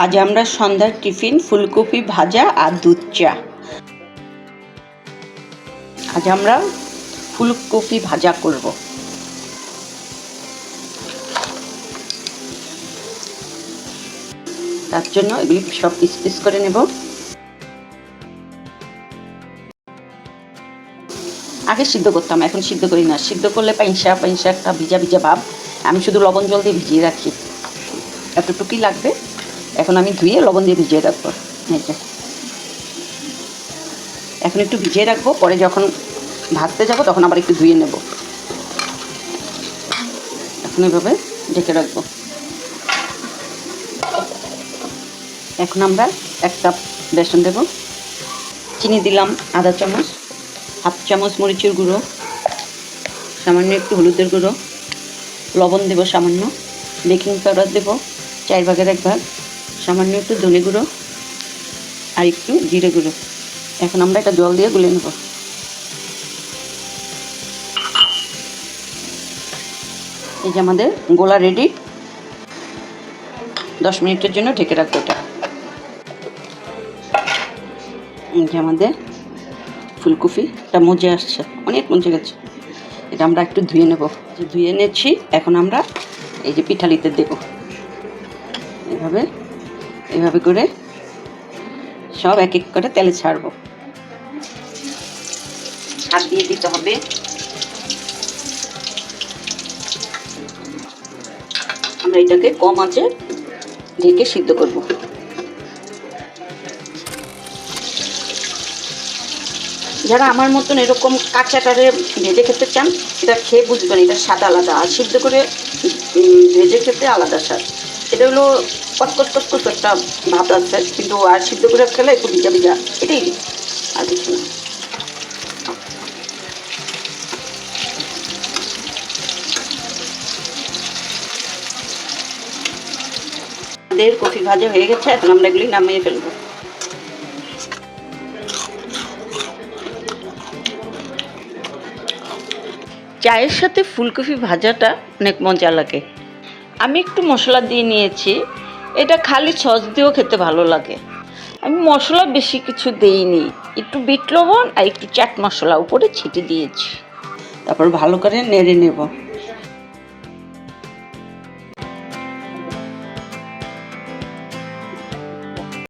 আজ আমরা সন্ধ্যার টিফিন ফুলকপি ভাজা আর দুধ চা। আজ আমরা ফুলকপি ভাজা করব। তার জন্য এগুলি সব পিস পিস করে নেব। আগে সিদ্ধ করতাম, এখন সিদ্ধ করি না। সিদ্ধ করলে পাইনসা পাইনসা একটা ভিজা ভিজা ভাব। আমি শুধু লবণ জল দিয়ে ভিজিয়ে রাখি, এতটুকুই লাগবে। এখন আমি ধুয়ে লবণ দিয়ে ভিজিয়ে রাখবো। এখন একটু ভিজিয়ে রাখবো, পরে যখন ভাজতে যাব তখন আবার একটু ধুয়ে নেব। এখন এভাবে ঢেকে রাখবো। এখন আমরা 1 কাপ বেসন দেব, চিনি দিলাম আধা চামচ, হাফ চামচ মরিচের গুঁড়ো, সামান্য একটু হলুদের গুঁড়ো, লবণ দেব সামান্য, বেকিং পাউডার দেব 4 ভাগের 1 ভাগ, সামান্য একটু ধনে গুঁড়ো আর একটু জিরে গুঁড়ো। এখন আমরা এটা জল দিয়ে গুলে নেব। এই যে আমাদের গোলা রেডি। 10 মিনিটের জন্য ঢেকে রাখবো এটা। এই যে আমাদের ফুলকপিটা মজে আসছে, অনেক মজে গেছে। এটা আমরা একটু ধুয়ে নেব। যে ধুয়ে নিয়েছি, এখন আমরা এই যে পিঠালিতে দেব। এভাবে এভাবে করে সব এক এক করে তেলে ছাড়বো। হাত দিয়ে দিতে হবে। আমরা এটাকে কম আঁচে ঢেকে সিদ্ধ করব। যারা আমার মতন এরকম কাঁচাটারে ভেজে খেতে চান, এটা খেয়ে বুঝবেন এটা স্বাদ আলাদা, আর সিদ্ধ করে ভেজে খেতে আলাদা স্বাদ। এটা হলো কটকট কটকট একটা ভাব আছে, কিন্তু আর সিদ্ধ করে খেলে একটু ভিজা ভিজা, এটাই আর কিছু না। আমাদের কফি ভাজা হয়ে গেছে, এখন আমরা এগুলি নামিয়ে ফেলবো। চায়ের সাথে ফুলকপি ভাজাটা অনেক মজা লাগে। আমি একটু মশলা দিয়ে নিয়েছি, এটা খালি সস দিয়েও খেতে ভালো লাগে। আমি মশলা বেশি কিছু দেইনি, একটু বিট লবণ আর একটু চাট মশলা উপরে ছিটিয়ে দিয়েছি। তারপর ভালো করে নেড়ে নেব।